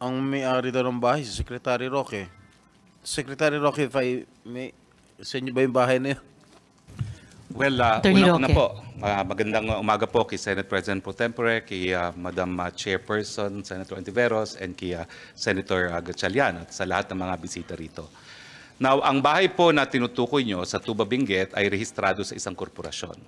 ang may-ari daw ng bahay, si Secretary Roque. Secretary Roque, if I may, sa inyo ba yung bahay na yun? Well, Attorney una Roque. po, magandang umaga po kay Senate President Pro Tempore, kay Madam Chairperson, Senator Ontiveros, and kay Senator Gatchalian at sa lahat ng mga bisita rito. Now, ang bahay po na tinutukoy nyo sa Tuba Benguet ay rehistrado sa isang korporasyon.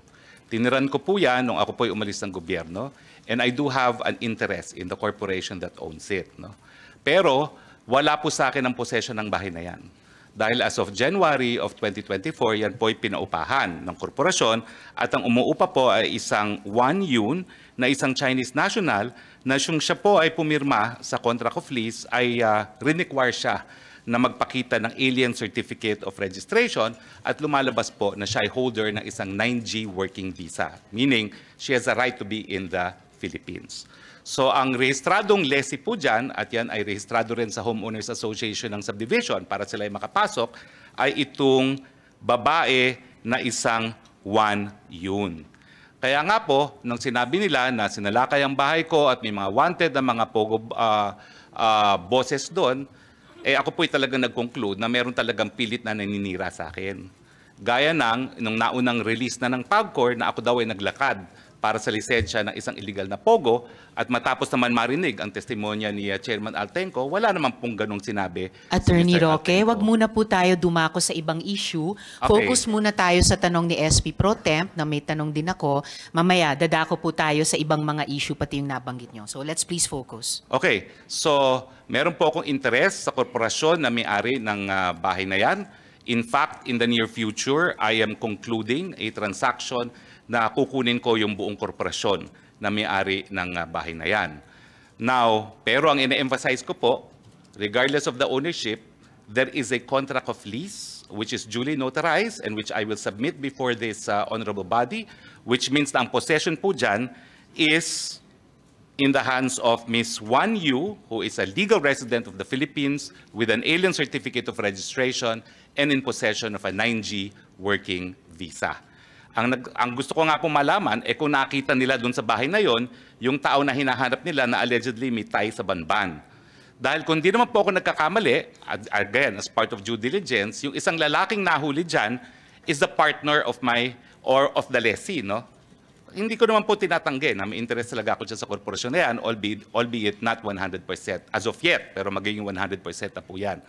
Tiniran ko po yan nung ako po ay umalis ng gobyerno, and I do have an interest in the corporation that owns it. No? Pero wala po sa akin ang possession ng bahay na yan. Dahil as of January of 2024, yan po ay pinaupahan ng korporasyon at ang umuupa po ay isang Wang Yun na isang Chinese national na siya po ay pumirma sa contract of lease ay require siya na magpakita ng alien certificate of registration at lumalabas po na siya ay holder ng isang 9G working visa, meaning she has a right to be in the Philippines. So ang rehistradong lessee po dyan, at yan ay rehistrado rin sa Homeowners Association ng Subdivision para sila ay makapasok, ay itong babae na isang Wang Yun. Kaya nga po, nung sinabi nila na sinalakay ang bahay ko at may mga wanted na mga pogo bosses doon, eh ako po'y talagang nag-conclude na meron talagang pilit na naninira sa akin. Gaya nung naunang release na ng PAGCOR na ako daw ay naglakad para sa lisensya ng isang illegal na pogo at matapos naman marinig ang testimonya ni Chairman Altenco, wala naman pong ganong sinabi. Attorney si Mr. Roque, Altenco. wag muna po tayo dumako sa ibang issue. Okay. Focus muna tayo sa tanong ni SP Pro Temp, na may tanong din ako. Mamaya, dadako po tayo sa ibang mga issue, pati yung nabanggit nyo. So let's please focus. Okay, so meron po akong interest sa korporasyon na may-ari ng bahay na yan. In fact, in the near future, I am concluding a transaction na kukunin ko yung buong korporasyon na may-ari ng bahay na yan. Now, pero ang ina-emphasize ko po, regardless of the ownership, there is a contract of lease which is duly notarized and which I will submit before this honorable body, which means na ang possession po dyan is in the hands of Ms. Wang Yu, who is a legal resident of the Philippines with an alien certificate of registration and in possession of a 9G working visa. Ang gusto ko nga po malaman, kung nakita nila doon sa bahay na yon, yung tao na hinahanap nila na allegedly may tie sa Banban. Dahil kung di naman po ako nagkakamali, again, as part of due diligence, yung isang lalaking nahuli dyan is the partner of of the lessee, no? Hindi ko naman po tinatanggi na may interest talaga ako dyan sa korporasyon na yan, albeit not 100% as of yet, pero magiging 100% na po yan.